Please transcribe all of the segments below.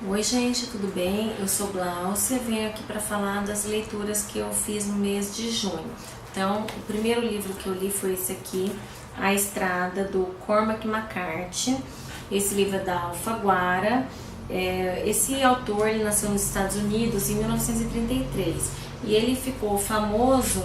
Oi gente, tudo bem? Eu sou Glaucia, venho aqui para falar das leituras que eu fiz no mês de junho. Então, o primeiro livro que eu li foi esse aqui, A Estrada, do Cormac McCarthy. Esse livro é da Alfaguara. Esse autor ele nasceu nos Estados Unidos em 1933 e ele ficou famoso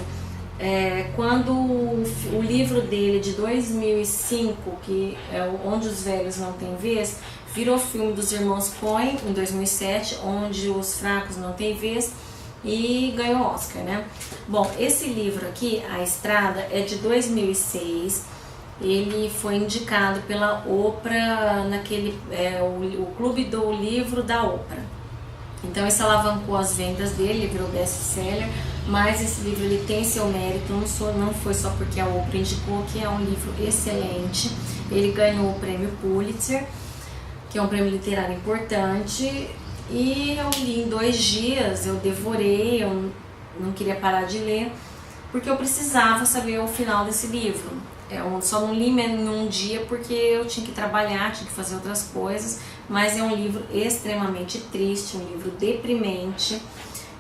quando o livro dele de 2005, que é Onde os Velhos Não Têm Vez, virou filme dos irmãos Coen em 2007, Onde os Fracos Não Têm Vez, e ganhou Oscar, né? Bom, esse livro aqui, A Estrada, é de 2006. Ele foi indicado pela Oprah o Clube do Livro da Oprah. Então isso alavancou as vendas dele, ele virou best-seller, mas esse livro ele tem seu mérito, não foi só porque a Oprah indicou, que é um livro excelente. Ele ganhou o prêmio Pulitzer, que é um prêmio literário importante, e eu li em 2 dias, eu devorei, eu não queria parar de ler, porque eu precisava saber o final desse livro. Eu só não li em um dia porque eu tinha que trabalhar, tinha que fazer outras coisas, mas é um livro extremamente triste, um livro deprimente.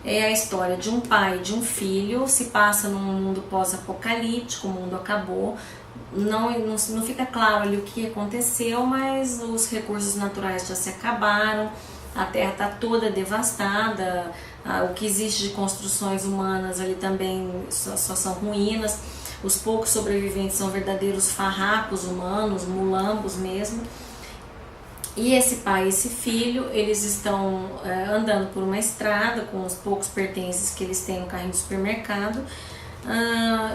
É a história de um pai e de um filho, se passa num mundo pós-apocalíptico, o mundo acabou. Não fica claro ali o que aconteceu, mas os recursos naturais já se acabaram, a terra está toda devastada, o que existe de construções humanas ali também só são ruínas. Os poucos sobreviventes são verdadeiros farrapos humanos, mulambos mesmo. E esse pai e esse filho, eles estão andando por uma estrada com os poucos pertences que eles têm no carrinho do supermercado.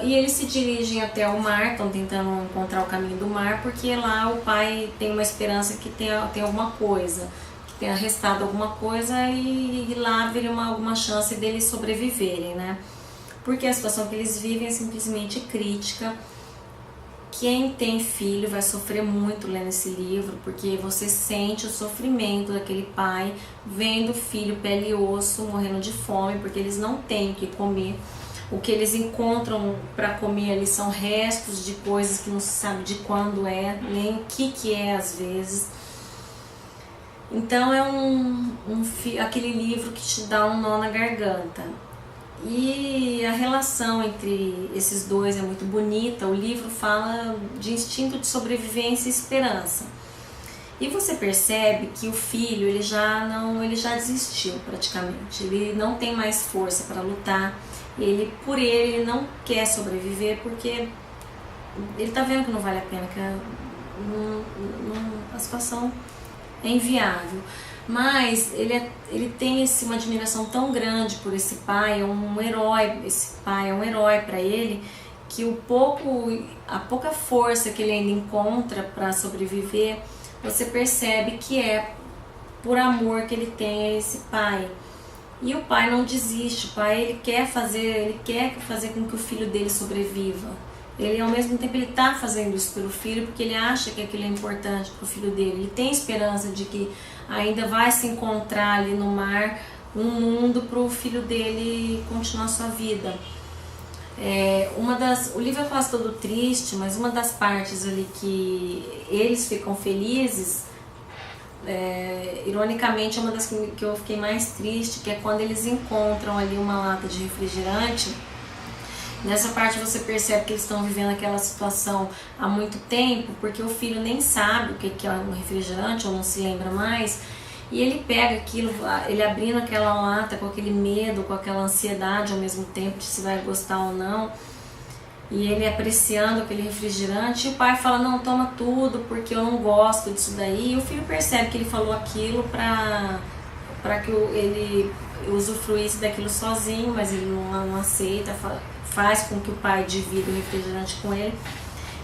E eles se dirigem até o mar, estão tentando encontrar o caminho do mar, porque lá o pai tem uma esperança que tem alguma coisa, que tenha restado alguma coisa, e lá haveria alguma chance deles sobreviverem, né? Porque a situação que eles vivem é simplesmente crítica. Quem tem filho vai sofrer muito lendo esse livro, porque você sente o sofrimento daquele pai vendo o filho pele e osso morrendo de fome, porque eles não têm o que comer. O que eles encontram para comer ali são restos de coisas que não se sabe de quando é, nem o que é às vezes. Então é aquele livro que te dá um nó na garganta. E a relação entre esses dois é muito bonita. O livro fala de instinto de sobrevivência e esperança. E você percebe que o filho ele já desistiu praticamente. Ele não tem mais força para lutar. Por ele não quer sobreviver porque ele está vendo que não vale a pena, que a situação é inviável. Mas ele tem uma admiração tão grande por esse pai, é um herói. Esse pai é um herói para ele, que a pouca força que ele ainda encontra para sobreviver, você percebe que é por amor que ele tem a esse pai. E o pai não desiste, o pai ele quer fazer com que o filho dele sobreviva. Ele, ao mesmo tempo, ele está fazendo isso pelo filho, porque ele acha que aquilo é importante para o filho dele. Ele tem esperança de que ainda vai se encontrar ali no mar um mundo para o filho dele continuar sua vida. O livro é quase todo triste, mas uma das partes ali que eles ficam felizes, ironicamente, é uma das que eu fiquei mais triste, que é quando eles encontram ali uma lata de refrigerante. Nessa parte você percebe que eles estão vivendo aquela situação há muito tempo, porque o filho nem sabe o que é um refrigerante ou não se lembra mais, e ele pega aquilo, ele abrindo aquela lata com aquele medo, com aquela ansiedade ao mesmo tempo de se vai gostar ou não, e ele apreciando aquele refrigerante, e o pai fala, não, toma tudo porque eu não gosto disso daí, e o filho percebe que ele falou aquilo para que ele usufruísse daquilo sozinho, mas ele não aceita, faz com que o pai divida o refrigerante com ele.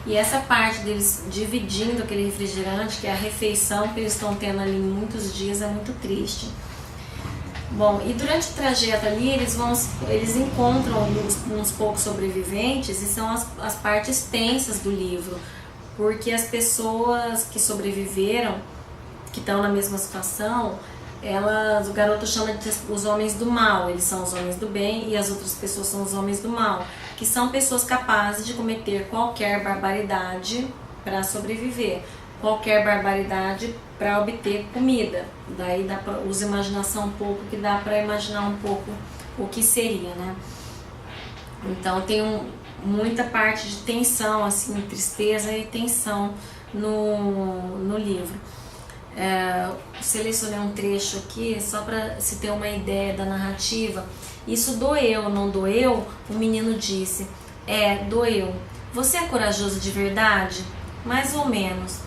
E essa parte deles dividindo aquele refrigerante, que é a refeição que eles estão tendo ali em muitos dias, é muito triste. Bom, e durante o trajeto ali eles encontram uns poucos sobreviventes, e são as partes tensas do livro, porque as pessoas que sobreviveram, que estão na mesma situação, o garoto chama de os homens do mal. Eles são os homens do bem e as outras pessoas são os homens do mal, que são pessoas capazes de cometer qualquer barbaridade para sobreviver. qualquer barbaridade para obter comida. Daí usa imaginação um pouco, que dá para imaginar um pouco o que seria, né? Então tem muita parte de tensão, assim, tristeza e tensão no livro. Selecionei um trecho aqui só para se ter uma ideia da narrativa. Isso doeu, não doeu? O menino disse: doeu. Você é corajoso de verdade? Mais ou menos.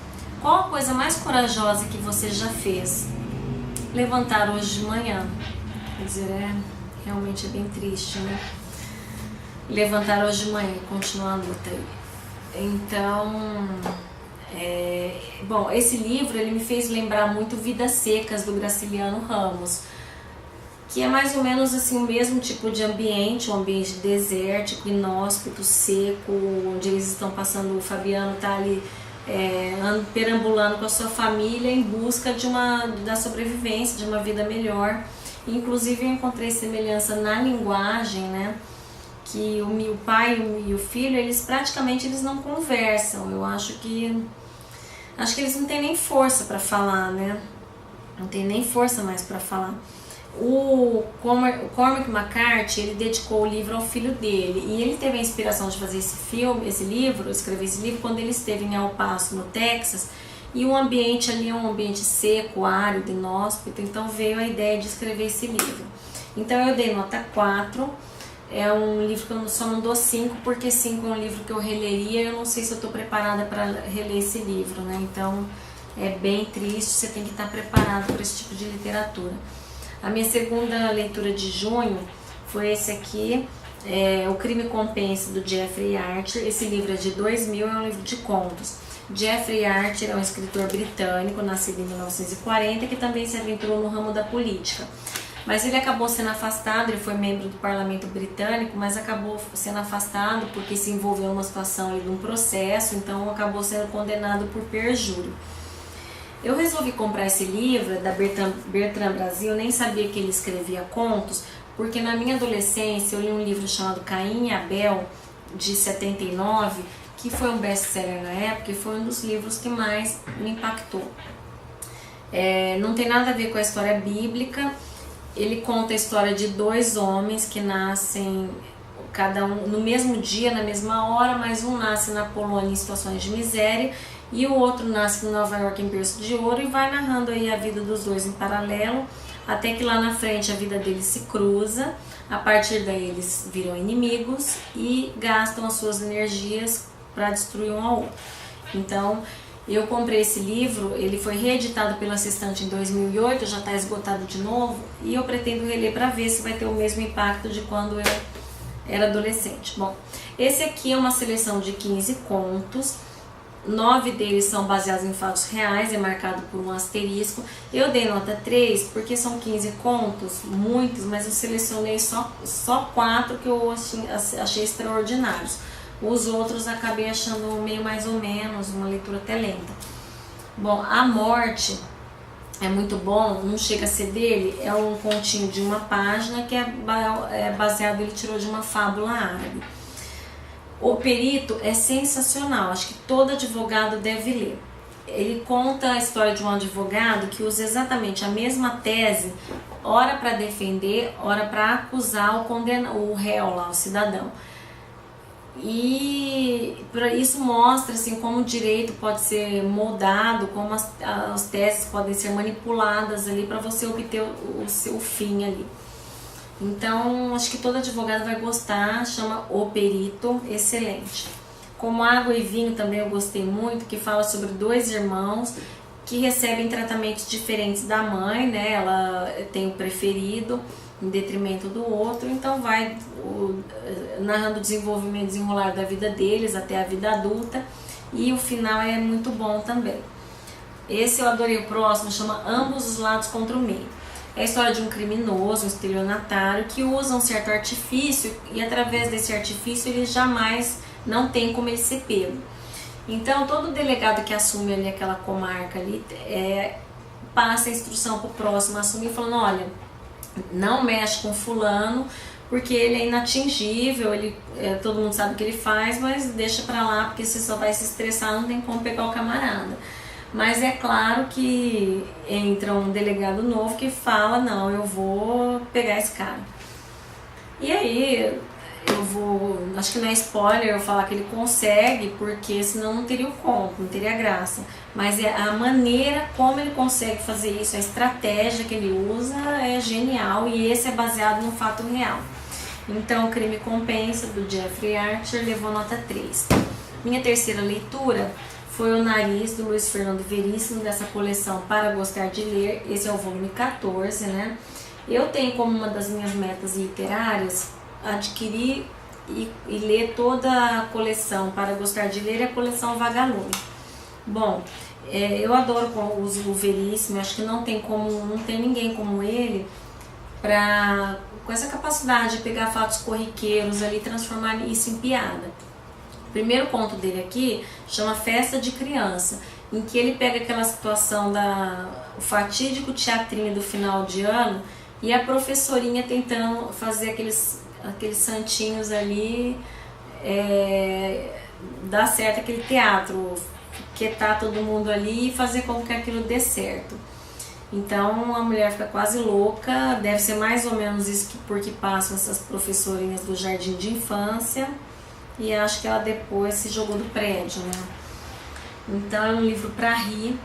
Qual a coisa mais corajosa que você já fez? Levantar hoje de manhã. Quer dizer, realmente é bem triste, né? Levantar hoje de manhã e continuar a luta aí. Então, bom, esse livro ele me fez lembrar muito Vidas Secas, do Graciliano Ramos, que é mais ou menos assim o mesmo tipo de ambiente, um ambiente desértico, inóspito, seco, onde eles estão passando, o Fabiano está ali perambulando com a sua família em busca da sobrevivência, de uma vida melhor. Inclusive eu encontrei semelhança na linguagem, né? Que o pai e o filho, eles não conversam. Eu acho que eles não têm nem força para falar, né? Não tem nem força mais para falar. O Cormac McCarthy, ele dedicou o livro ao filho dele, e ele teve a inspiração de fazer escrever esse livro quando ele esteve em El Paso, no Texas, e o ambiente ali é um ambiente seco, árido, inóspito, então veio a ideia de escrever esse livro. Então eu dei nota 4, é um livro que eu só não dou 5, porque 5 é um livro que eu releria, eu não sei se eu estou preparada para reler esse livro, né? Então é bem triste, você tem que estar preparado para esse tipo de literatura. A minha segunda leitura de junho foi esse aqui, O Crime Compensa, do Jeffrey Archer. Esse livro é de 2000, é um livro de contos. Jeffrey Archer é um escritor britânico, nascido em 1940, que também se aventurou no ramo da política. Mas ele acabou sendo afastado, ele foi membro do parlamento britânico, mas acabou sendo afastado porque se envolveu numa situação ali de um processo, então acabou sendo condenado por perjúrio. Eu resolvi comprar esse livro da Bertrand Brasil, nem sabia que ele escrevia contos, porque na minha adolescência eu li um livro chamado Caim e Abel, de 79, que foi um best-seller na época e foi um dos livros que mais me impactou. Não tem nada a ver com a história bíblica, ele conta a história de 2 homens que nascem, cada um no mesmo dia, na mesma hora, mas um nasce na Polônia em situações de miséria, e o outro nasce em Nova York em berço de ouro, e vai narrando aí a vida dos dois em paralelo, até que lá na frente a vida deles se cruza. A partir daí eles viram inimigos e gastam as suas energias para destruir um ao outro. Então eu comprei esse livro, ele foi reeditado pela Sextante em 2008, já está esgotado de novo, e eu pretendo reler para ver se vai ter o mesmo impacto de quando eu era adolescente. Bom, esse aqui é uma seleção de 15 contos, 9 deles são baseados em fatos reais, é marcado por um asterisco. Eu dei nota 3 porque são 15 contos, muitos, mas eu selecionei só 4 que eu achei extraordinários. Os outros acabei achando meio mais ou menos, uma leitura até lenta. Bom, A Morte é muito bom, não chega a ser dele, é um continho de uma página que é baseado, ele tirou de uma fábula árabe. O Perito é sensacional, acho que todo advogado deve ler. Ele conta a história de um advogado que usa exatamente a mesma tese, ora para defender, ora para acusar o réu lá, o cidadão. E isso mostra assim, como o direito pode ser moldado, como as teses podem ser manipuladas ali para você obter o seu fim ali. Então, acho que todo advogado vai gostar, chama O Perito, excelente. Como Água e Vinho também eu gostei muito, que fala sobre 2 irmãos que recebem tratamentos diferentes da mãe, né? Ela tem o preferido em detrimento do outro, então vai narrando o desenvolvimento, desenrolar da vida deles até a vida adulta, e o final é muito bom também. Esse eu adorei. O próximo chama Ambos os Lados contra o Meio. É a história de um criminoso, um estelionatário, que usa um certo artifício, e através desse artifício ele jamais, não tem como ele ser pego. Então todo delegado que assume ali aquela comarca ali, passa a instrução para o próximo assumir, falando: olha, não mexe com fulano, porque ele é inatingível, todo mundo sabe o que ele faz, mas deixa pra lá, porque você só vai se estressar, não tem como pegar o camarada. Mas é claro que entra um delegado novo que fala, não, eu vou pegar esse cara. E aí acho que não é spoiler eu falar que ele consegue, porque senão não teria o conto, não teria graça. Mas a maneira como ele consegue fazer isso, a estratégia que ele usa é genial, e esse é baseado no fato real. Então, Crime e Compensa, do Jeffrey Archer, levou nota 3. Minha terceira leitura foi O Nariz, do Luiz Fernando Veríssimo, dessa coleção Para Gostar de Ler. Esse é o volume 14, né? Eu tenho como uma das minhas metas literárias adquirir e ler toda a coleção Para Gostar de Ler e a coleção Vagalume. Bom, eu adoro o Veríssimo, acho que não tem ninguém como ele com essa capacidade de pegar fatos corriqueiros ali e transformar isso em piada. O primeiro conto dele aqui chama Festa de Criança, em que ele pega aquela situação o fatídico teatrinho do final de ano e a professorinha tentando fazer aqueles santinhos ali, dar certo aquele teatro, quietar todo mundo ali e fazer com que aquilo dê certo. Então a mulher fica quase louca, deve ser mais ou menos isso porque passam essas professorinhas do jardim de infância, e acho que ela depois se jogou do prédio, né? Então é um livro para rir.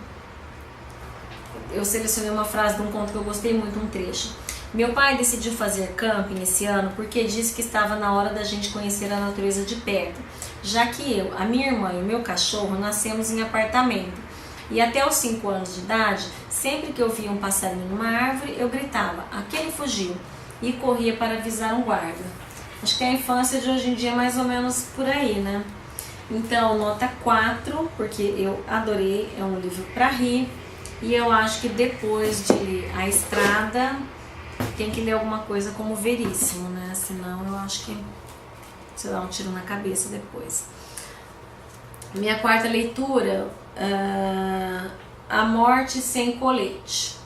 Eu selecionei uma frase de um conto que eu gostei muito, um trecho. Meu pai decidiu fazer camping esse ano porque disse que estava na hora da gente conhecer a natureza de perto, já que eu, a minha irmã e o meu cachorro nascemos em apartamento. E até os 5 anos de idade, sempre que eu via um passarinho numa árvore, eu gritava, aquele fugiu, e corria para avisar um guarda. Acho que a infância de hoje em dia é mais ou menos por aí, né? Então, nota 4, porque eu adorei, é um livro para rir, e eu acho que depois de ler A Estrada, tem que ler alguma coisa como Veríssimo, né? Senão eu acho que você dá um tiro na cabeça depois. Minha quarta leitura, A Morte Sem Colete.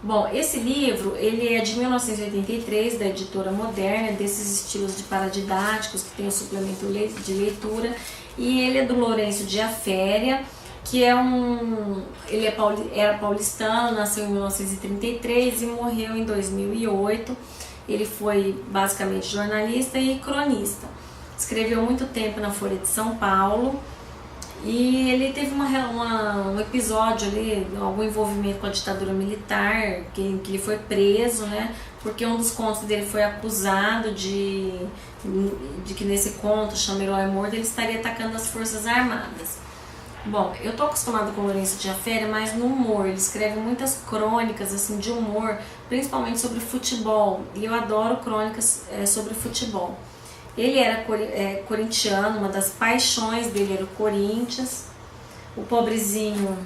Bom, esse livro, ele é de 1983, da editora Moderna, desses estilos de paradidáticos, que tem o suplemento de leitura, e ele é do Lourenço de Aféria, que era paulistano, nasceu em 1933 e morreu em 2008. Ele foi basicamente jornalista e cronista. Escreveu muito tempo na Folha de São Paulo, e ele teve um episódio ali, algum envolvimento com a ditadura militar, que ele foi preso, né? Porque um dos contos dele foi acusado de que nesse conto, Chama Herói Morto, ele estaria atacando as Forças Armadas. Bom, eu tô acostumado com o Lourenço de Aféria, mas no humor. Ele escreve muitas crônicas assim, de humor, principalmente sobre futebol, e eu adoro crônicas sobre futebol. Ele era corintiano, uma das paixões dele era o Corinthians. O pobrezinho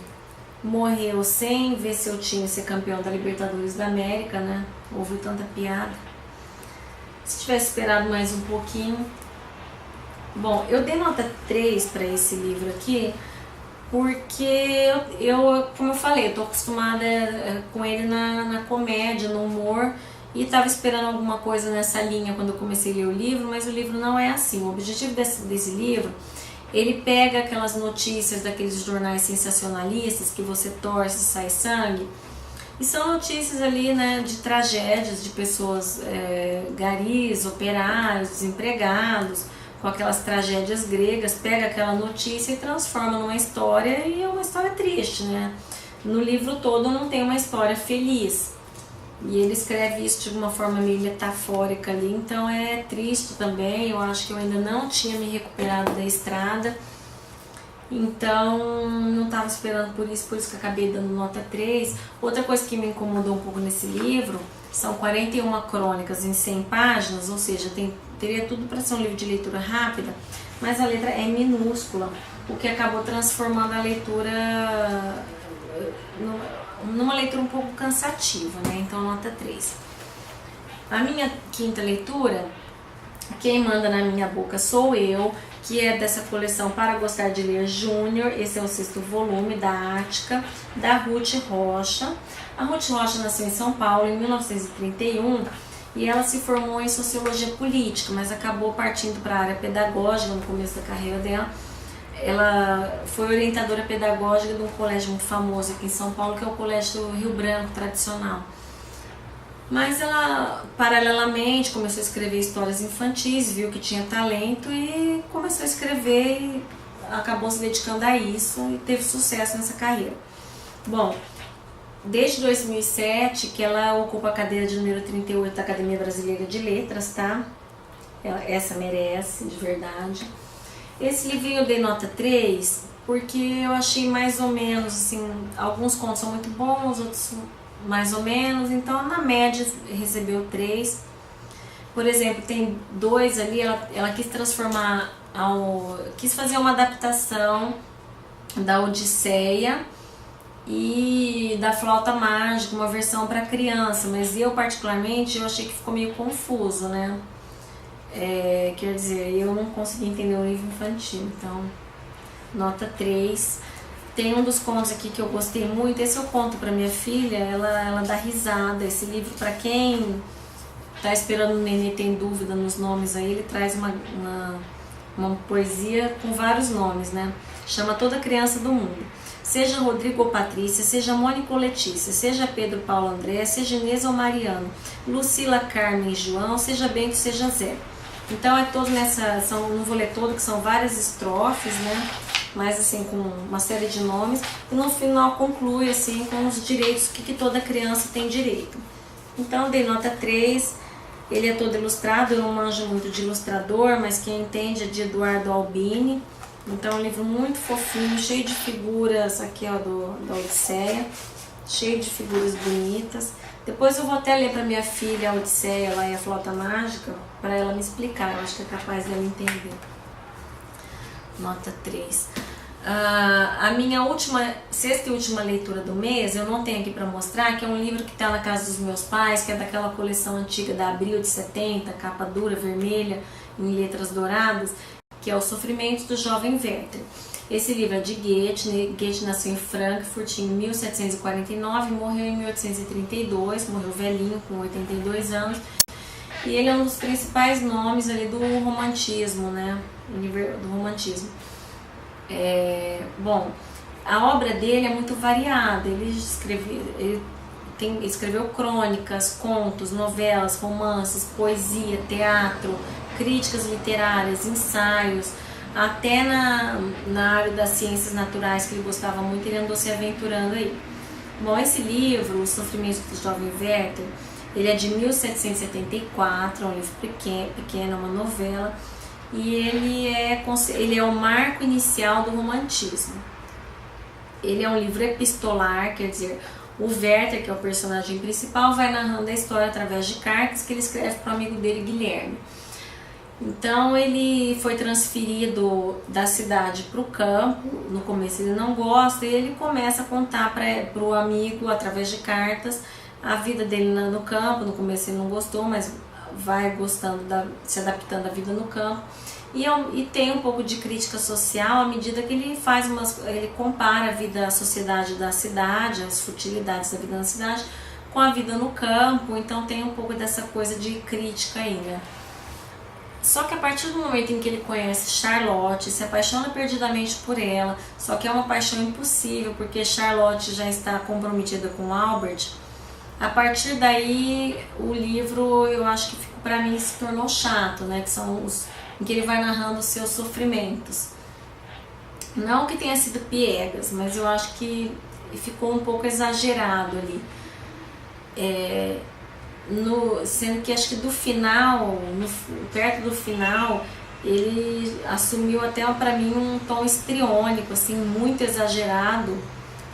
morreu sem ver seu time ser campeão da Libertadores da América, né? Ouviu tanta piada. Se tivesse esperado mais um pouquinho. Bom, eu dei nota 3 para esse livro aqui, porque como eu falei, eu tô acostumada com ele na comédia, no humor, e estava esperando alguma coisa nessa linha quando eu comecei a ler o livro, mas o livro não é assim. O objetivo desse livro, ele pega aquelas notícias daqueles jornais sensacionalistas que você torce e sai sangue, e são notícias ali, né, de tragédias de pessoas, garis, operários, desempregados, com aquelas tragédias gregas. Pega aquela notícia e transforma numa história, e é uma história triste, né? No livro todo não tem uma história feliz. E ele escreve isso de uma forma meio metafórica ali, então é triste também. Eu acho que eu ainda não tinha me recuperado da estrada, então não estava esperando por isso que eu acabei dando nota 3. Outra coisa que me incomodou um pouco nesse livro, são 41 crônicas em 100 páginas, ou seja, teria tudo para ser um livro de leitura rápida, mas a letra é minúscula, o que acabou transformando a leitura numa leitura um pouco cansativa, né? Então nota 3. A minha quinta leitura, quem manda na minha boca sou eu, que é dessa coleção Para Gostar de Ler Júnior. Esse é o 6º volume, da Ática, da Ruth Rocha. A Ruth Rocha nasceu em São Paulo em 1931 e ela se formou em Sociologia Política, mas acabou partindo para a área pedagógica no começo da carreira dela. ela foi orientadora pedagógica de um colégio muito famoso aqui em São Paulo, que é o Colégio Rio Branco tradicional. Mas ela, paralelamente, começou a escrever histórias infantis, viu que tinha talento e começou a escrever e acabou se dedicando a isso e teve sucesso nessa carreira. Bom, desde 2007 que ela ocupa a cadeira de número 38 da Academia Brasileira de Letras, tá? Essa merece, de verdade. Esse livrinho eu dei nota 3 porque eu achei mais ou menos, assim, alguns contos são muito bons, outros mais ou menos, então na média recebeu 3. Por exemplo, tem 2 ali, ela quis transformar, quis fazer uma adaptação da Odisseia e da Flauta Mágica, uma versão para criança, mas eu particularmente eu achei que ficou meio confuso, né? Quer dizer, eu não consegui entender o livro infantil, então nota 3. Tem um dos contos aqui que eu gostei muito, esse eu conto para minha filha, ela dá risada. Esse livro, para quem tá esperando o nenê, tem dúvida nos nomes aí, ele traz uma poesia com vários nomes, né? Chama Toda Criança do Mundo. Seja Rodrigo ou Patrícia, seja Mônica ou Letícia, seja Pedro, Paulo, André, seja Inês ou Mariano, Lucila, Carmen e João, seja Bento, seja Zé. Então é todo não vou ler todo, que são várias estrofes, né? Mas assim, com uma série de nomes, e no final conclui assim com os direitos que toda criança tem direito. Então dei nota 3, ele é todo ilustrado, eu não manjo muito de ilustrador, mas quem entende é de Eduardo Albini. Então é um livro muito fofinho, cheio de figuras aqui, ó, da Odisseia, cheio de figuras bonitas. Depois eu vou até ler para minha filha a Odisseia lá e a Flauta Mágica, para ela me explicar, eu acho que é capaz dela entender. Nota 3. A minha sexta e última leitura do mês, eu não tenho aqui para mostrar, que é um livro que está na casa dos meus pais, que é daquela coleção antiga da Abril de 70, capa dura, vermelha, em letras douradas, que é O Sofrimento do Jovem Werther. Esse livro é de Goethe. Goethe nasceu em Frankfurt em 1749, morreu em 1832, morreu velhinho, com 82 anos. E ele é um dos principais nomes ali do romantismo, né? Do romantismo. Bom, a obra dele é muito variada. Ele escreveu crônicas, contos, novelas, romances, poesia, teatro, críticas literárias, ensaios. Até na área das ciências naturais, que ele gostava muito, ele andou se aventurando aí. Bom, esse livro, O Sofrimento do Jovem Werther, ele é de 1774, é um livro pequeno, uma novela, e ele é o marco inicial do romantismo. Ele é um livro epistolar, quer dizer, o Werther, que é o personagem principal, vai narrando a história através de cartas que ele escreve para o amigo dele, Guilherme. Então ele foi transferido da cidade para o campo. No começo ele não gosta e ele começa a contar para o amigo, através de cartas, a vida dele no campo. No começo ele não gostou, mas vai gostando, se adaptando à vida no campo. E tem um pouco de crítica social à medida que ele ele compara a sociedade da cidade, as futilidades da vida na cidade, com a vida no campo. Então tem um pouco dessa coisa de crítica aí, né? Só que a partir do momento em que ele conhece Charlotte, se apaixona perdidamente por ela, só que é uma paixão impossível, porque Charlotte já está comprometida com Albert. A partir daí, o livro, eu acho que para mim se tornou chato, né? Que são os em que ele vai narrando os seus sofrimentos. Não que tenha sido piegas, mas eu acho que ficou um pouco exagerado ali. Sendo que acho que do final, perto do final, ele assumiu até para mim um tom histriônico, assim, muito exagerado.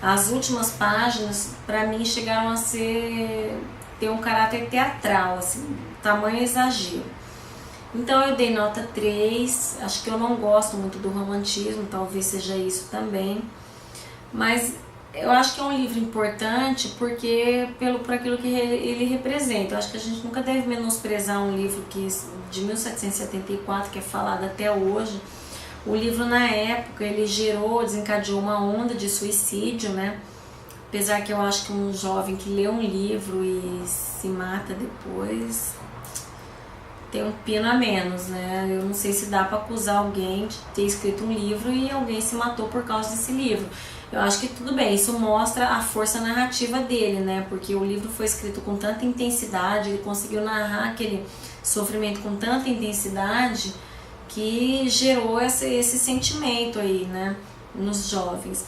As últimas páginas, para mim, chegaram a ter um caráter teatral, assim, tamanho exagero. Então eu dei nota 3, acho que eu não gosto muito do romantismo, talvez seja isso também, mas eu acho que é um livro importante porque por aquilo que ele representa. Eu acho que a gente nunca deve menosprezar um livro de 1774, que é falado até hoje. O livro, na época, ele desencadeou uma onda de suicídio, né? Apesar que eu acho que um jovem que lê um livro e se mata depois, tem um pino a menos, né? Eu não sei se dá para acusar alguém de ter escrito um livro e alguém se matou por causa desse livro. Eu acho que tudo bem, isso mostra a força narrativa dele, né? Porque o livro foi escrito com tanta intensidade, ele conseguiu narrar aquele sofrimento com tanta intensidade que gerou esse sentimento aí, né? Nos jovens.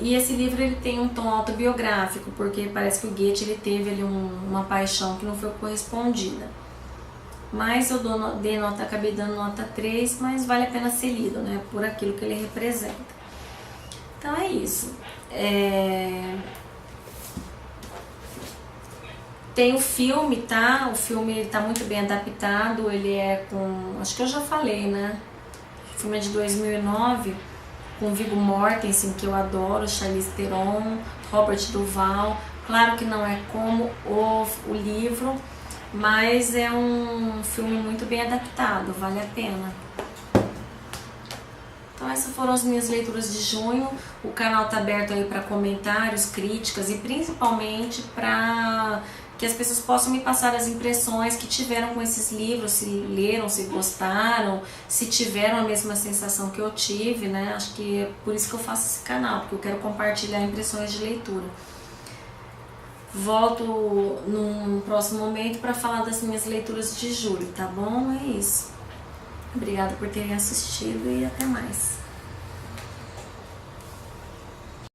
E esse livro ele tem um tom autobiográfico, porque parece que o Goethe ele teve ali uma paixão que não foi correspondida. Mas eu acabei dando nota 3, mas vale a pena ser lido, né? Por aquilo que ele representa. Então é isso. Tem o filme, tá? O filme tá muito bem adaptado, ele é com... acho que eu já falei, né? O filme é de 2009, com Viggo Mortensen, que eu adoro, Charlize Theron, Robert Duvall. Claro que não é como o livro, mas é um filme muito bem adaptado, vale a pena. Então essas foram as minhas leituras de junho. O canal está aberto aí para comentários, críticas e principalmente para que as pessoas possam me passar as impressões que tiveram com esses livros, se leram, se gostaram, se tiveram a mesma sensação que eu tive, né? Acho que é por isso que eu faço esse canal, porque eu quero compartilhar impressões de leitura. Volto num próximo momento para falar das minhas leituras de julho, tá bom? É isso. Obrigada por terem assistido e até mais.